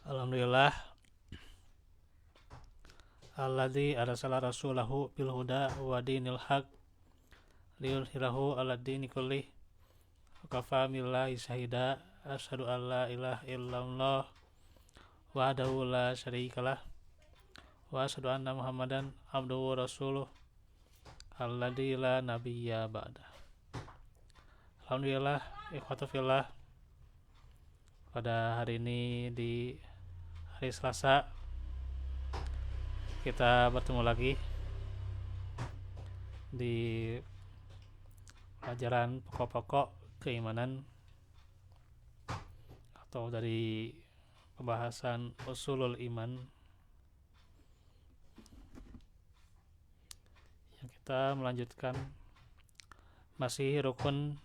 Alhamdulillah alladzi arsala rasulahu bil huda wa dinil haq liyudhhirahu 'alad dini kullih kafa billahi syahida asyhadu an la ilaha illallah wahdahu la syarikalah wa asyhadu anna muhammadan abduhu wa rasuluh alladzi la nabiyya ba'da. Alhamdulillah ikhwatu fillah, pada hari ini di hari Selasa kita bertemu lagi di pelajaran pokok-pokok keimanan atau dari pembahasan usulul iman yang kita melanjutkan masih rukun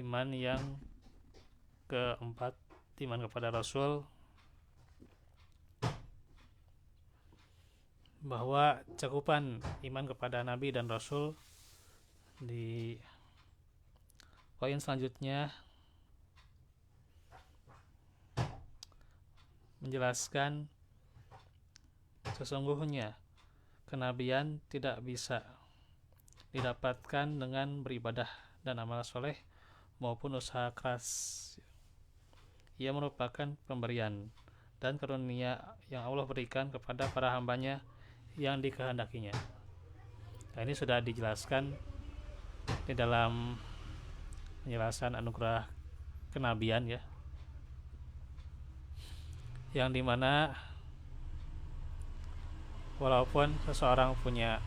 iman yang keempat, iman kepada Rasul, bahwa cakupan iman kepada Nabi dan Rasul di poin selanjutnya menjelaskan sesungguhnya kenabian tidak bisa didapatkan dengan beribadah dan amal soleh maupun usaha keras. Ia merupakan pemberian dan karunia yang Allah berikan kepada para hambanya yang dikehendakinya. Nah, ini sudah dijelaskan di dalam penjelasan anugerah kenabian ya, yang dimana walaupun seseorang punya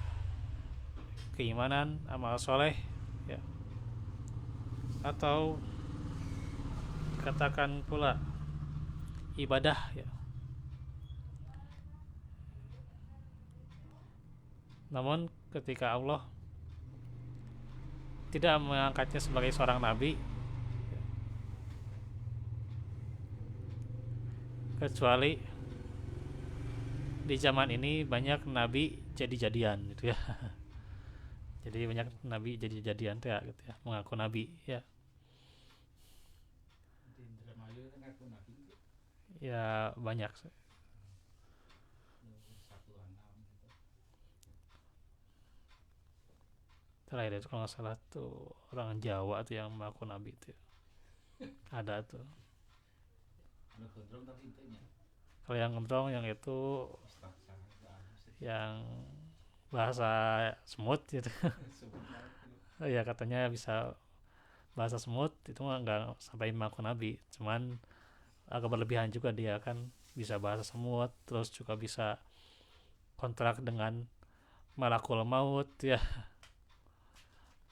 keimanan, amal soleh ya, atau katakan pula ibadah ya, namun ketika Allah tidak mengangkatnya sebagai seorang nabi, kecuali di zaman ini banyak nabi jadi-jadian gitu ya. Jadi banyak nabi jadi-jadian ya, gitu ya, mengaku nabi ya. Ya banyak. Terakhir itu kalau nggak salah tuh orang Jawa tuh yang mengaku nabi tuh. Ada tuh. Kalau yang ngendrong yang itu yang bahasa semut gitu. Ya katanya bisa bahasa semut, itu mah nggak sampai mengaku nabi, cuman agak berlebihan juga, dia kan bisa bahasa semut, terus juga bisa kontrak dengan malakul maut ya,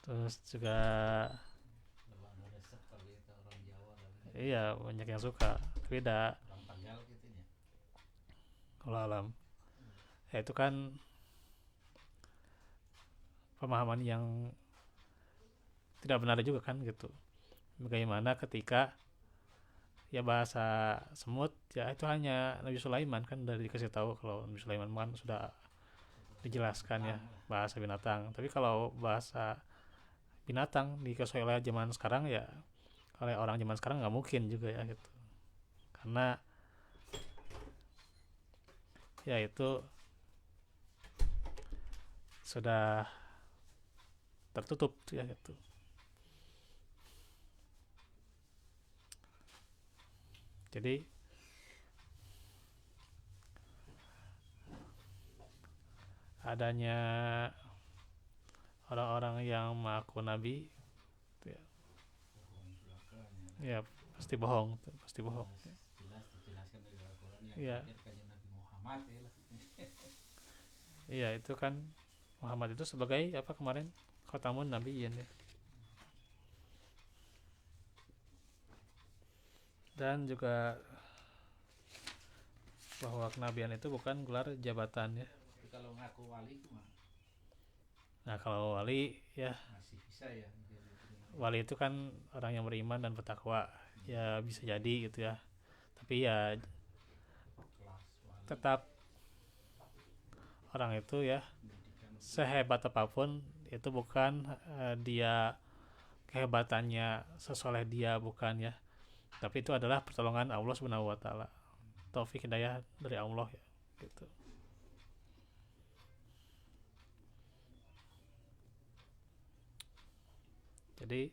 terus juga iya banyak yang suka, beda kalau alam ya, itu kan pemahaman yang tidak benar juga kan gitu. Bagaimana ketika ya bahasa semut ya itu hanya Nabi Sulaiman kan, dari dikasih tahu kalau Nabi Sulaiman kan sudah dijelaskan ya bahasa binatang, tapi kalau bahasa binatang dikasih oleh zaman sekarang ya, oleh orang zaman sekarang nggak mungkin juga ya gitu, karena ya itu sudah tertutup ya gitu. Jadi adanya orang-orang yang mengaku nabi ya, ya pasti bohong, pasti bohong ya. Iya itu kan Muhammad itu sebagai apa kemarin, khatamun nabiyyin ya. Dan juga bahwa kenabian itu bukan gelar jabatan ya. Kalau ngaku wali mah. Nah kalau wali ya Masih bisa ya. Wali itu kan orang yang beriman dan bertakwa ya, bisa jadi gitu ya. Tapi ya tetap orang itu ya sehebat apapun itu bukan dia kehebatannya sesoleh dia, bukan ya, tapi itu adalah pertolongan Allah Subhanahu wa taala. taufik hidayah dari Allah ya gitu. Jadi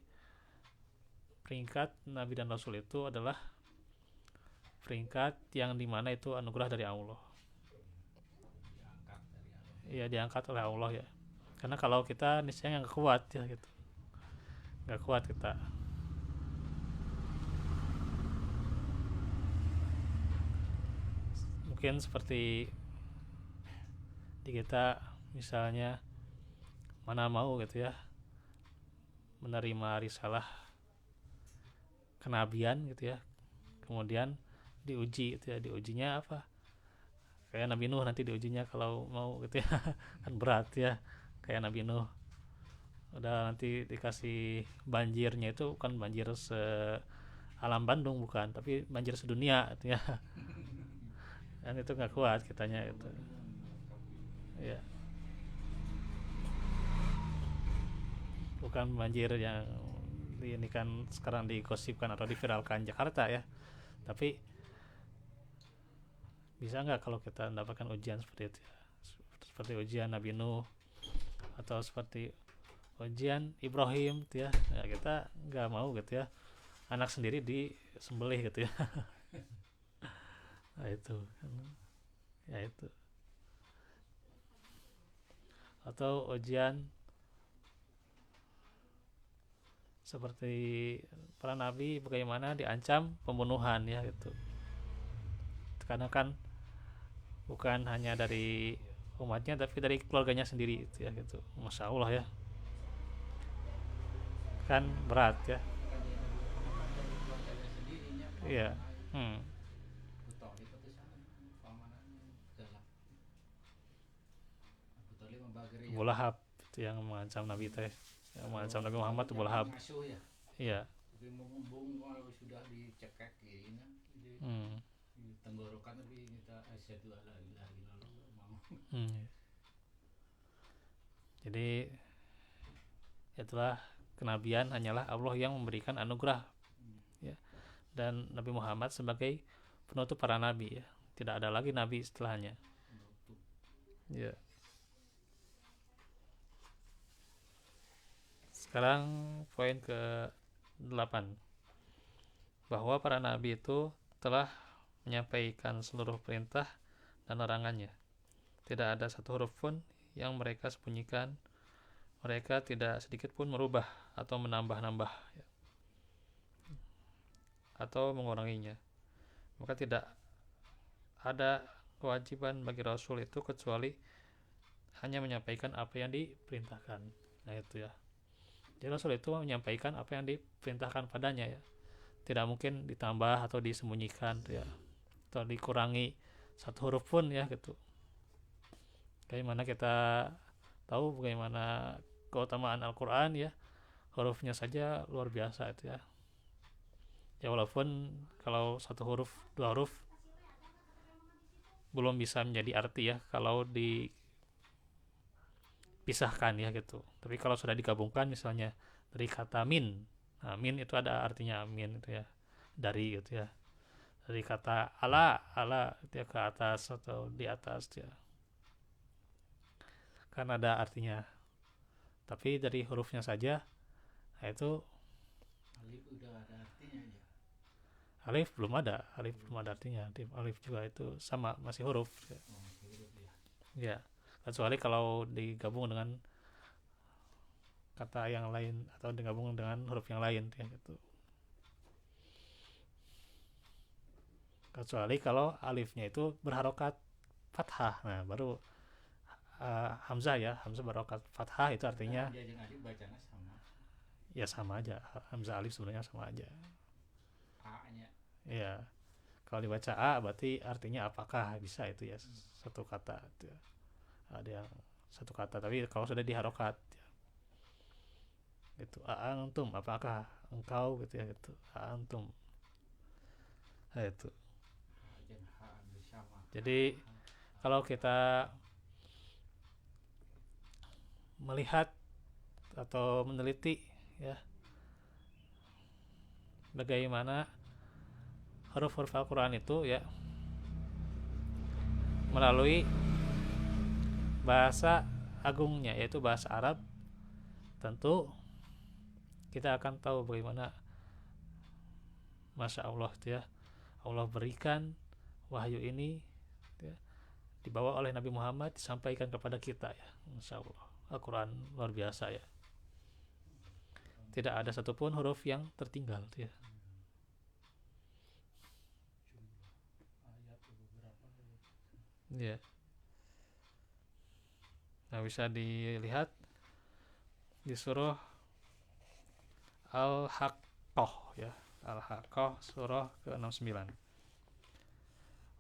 peringkat Nabi dan Rasul itu adalah peringkat yang dimana itu anugerah dari Allah. Diangkat dari Allah. Ya diangkat oleh Allah ya. Karena kalau kita niscaya nggak kuat ya gitu, nggak kuat kita. Mungkin seperti di kita misalnya mana mau gitu ya menerima risalah kenabian gitu ya, kemudian diuji gitu ya, diujinya apa kayak Nabi Nuh nanti diujinya kalau mau gitu ya kan berat ya, kayak Nabi Nuh udah nanti dikasih banjirnya itu bukan banjir se alam Bandung bukan, tapi banjir sedunia gitu ya kan itu nggak kuat kitanya itu ya, bukan banjir yang ini kan sekarang digosipkan atau diviralkan Jakarta ya, tapi bisa nggak kalau kita mendapatkan ujian seperti itu ya, seperti ujian Nabi Nuh atau seperti ujian Ibrahim gitu ya, ya kita nggak mau gitu ya anak sendiri disembelih gitu ya nah itu ya itu, atau ujian seperti para nabi bagaimana diancam pembunuhan ya gitu, karena kan bukan hanya dari umatnya tapi dari keluarganya sendiri gitu ya gitu, masya Allah ya kan berat ya. Kan dia Nabi Muhammad dari keluarganya sendirinya Iya. pamananya. Abu Thalib itu sana pamanannya galak. Abu Thalib membageri Abu Lahab itu yang mengancam Nabi teh, yang mengancam Nabi Muhammad Abu Lahab. Ngasuh ya. Iya. Tapi mumpung kalau sudah dicekek ini di tenggorokan tapi minta asyhadu alla ilaha illallah mau. Jadi itulah kenabian hanyalah Allah yang memberikan anugerah ya, dan Nabi Muhammad sebagai penutup para nabi ya, tidak ada lagi nabi setelahnya ya. Sekarang poin ke 8, bahwa para nabi itu telah menyampaikan seluruh perintah dan larangannya, tidak ada satu huruf pun yang mereka sembunyikan, mereka tidak sedikit pun merubah atau menambah-nambah ya, atau menguranginya. Maka tidak ada kewajiban bagi Rasul itu kecuali hanya menyampaikan apa yang diperintahkan. Nah itu ya, jadi Rasul itu menyampaikan apa yang diperintahkan padanya ya, tidak mungkin ditambah atau disembunyikan ya, atau dikurangi satu huruf pun ya gitu. Bagaimana kita tahu bagaimana keutamaan Al-Quran ya, hurufnya saja luar biasa itu ya. Ya walaupun kalau satu huruf, dua huruf belum bisa menjadi arti ya kalau dipisahkan ya gitu. Tapi kalau sudah digabungkan misalnya dari kata min, nah, min itu ada artinya min itu ya, dari gitu ya. Dari kata ala, ala itu ya ke atas atau di atas ya, kan ada artinya. Tapi dari hurufnya saja, nah itu Alif udah ada artinya ya. alif belum ada artinya. Alif juga itu sama, masih huruf ya. Oh, huruf ya. Ya, kecuali kalau digabung dengan kata yang lain atau digabung dengan huruf yang lain ya gitu. Kecuali kalau alifnya itu berharokat fathah, nah baru hamzah ya, hamzah berharokat fathah itu artinya Dia jeung alif bacana sama. ya sama aja, hamzah alif sebenarnya sama aja. A-nya. Ya, kalau dibaca A berarti artinya apakah, bisa itu ya, satu kata itu ya. Ada yang satu kata, tapi kalau sudah diharokat ya, itu antum, apakah engkau gitu ya, itu antum. Nah, itu. Jadi kalau kita melihat atau meneliti ya bagaimana huruf-huruf Al-Quran itu ya, melalui bahasa agungnya, yaitu bahasa Arab, tentu kita akan tahu bagaimana Masya Allah ya, Allah berikan wahyu ini ya, dibawa oleh Nabi Muhammad, disampaikan kepada kita ya. Masya Allah, Al-Quran luar biasa ya, tidak ada satupun huruf yang tertinggal ya. Ya. Nah, bisa dilihat di surah Al-Haqqah ya, Al-Haqqah surah ke-69.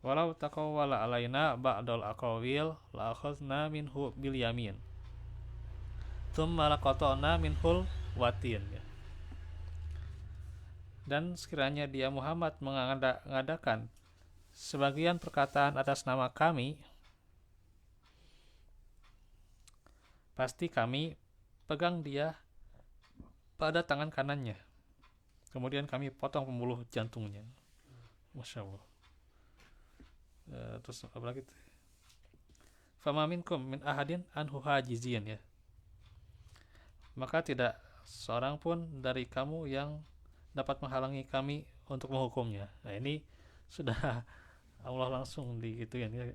Walau taqawwala alaina ba'dal aqawil la akhadna minhu bil yamin tsumma laqata'na minhul watin ya. Dan sekiranya dia Muhammad mengadakan sebagian perkataan atas nama kami, pasti kami pegang dia pada tangan kanannya, kemudian kami potong pembuluh jantungnya. Masya Allah. Terus apa lagi? Fama minkum min ahadin anhu hajizin ya. Maka tidak seorang pun dari kamu yang dapat menghalangi kami untuk menghukumnya. Nah, ini sudah Allah langsung digituin ya.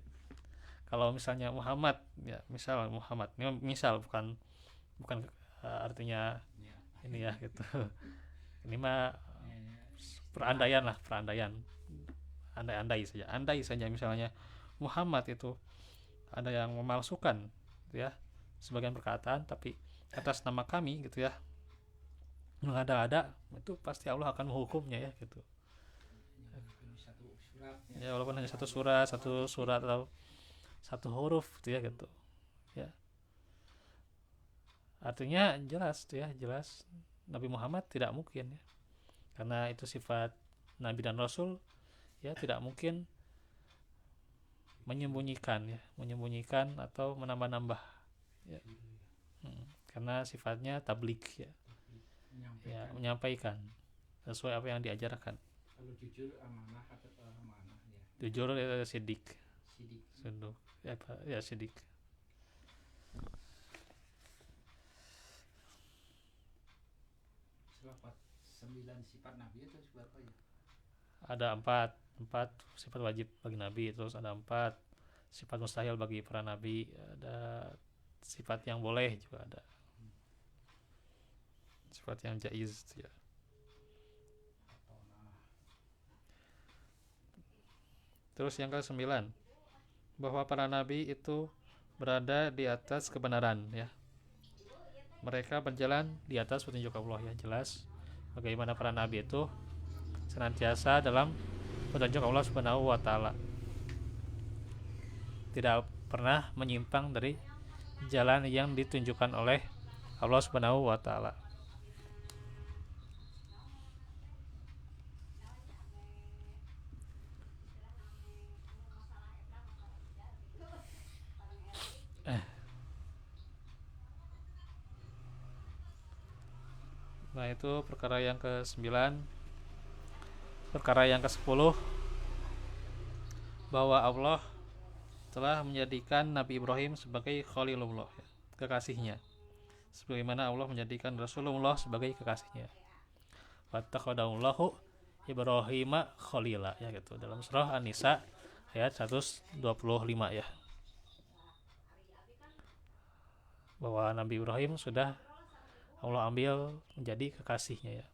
Kalau misalnya Muhammad ya, misal Muhammad ini misal bukan artinya ini ya gitu. Ini mah perandaian lah, andai saja misalnya Muhammad itu ada yang memalsukan ya sebagian perkataan, tapi atas nama kami gitu ya, mengada-ada, itu pasti Allah akan menghukumnya ya gitu. Ya walaupun hanya satu surat atau satu huruf gitu ya gitu ya, artinya jelas tuh ya, jelas Nabi Muhammad tidak mungkin ya, karena itu sifat Nabi dan Rasul ya, tidak mungkin menyembunyikan atau menambah-nambah ya. Karena sifatnya tablik ya, menyampaikan sesuai apa yang diajarkan. Kalau jujur amanah atau amanah ya. Jujur sidik. Sidik. Selapat 9 sifat Nabi itu berapa ya? Ada 4 sifat wajib bagi Nabi, terus ada 4 sifat mustahil bagi para Nabi, ada sifat yang boleh juga ada, sifat yang jaiz ya. Terus yang ke-9, bahwa para nabi itu berada di atas kebenaran ya. Mereka berjalan di atas petunjuk Allah ya, jelas bagaimana para nabi itu senantiasa dalam petunjuk Allah Subhanahu wa taala. Tidak pernah menyimpang dari jalan yang ditunjukkan oleh Allah Subhanahu wa taala. Nah, itu perkara yang ke-9. Perkara yang ke-10, bahwa Allah telah menjadikan Nabi Ibrahim sebagai Khalilullah ya, kekasihnya, sebagaimana Allah menjadikan Rasulullah sebagai kekasihnya. Wattakhadallahu Ibrahima Khalila ya gitu, dalam surah An-Nisa ayat 125 ya, bahwa Nabi Ibrahim sudah Allah ambil menjadi kekasihnya ya.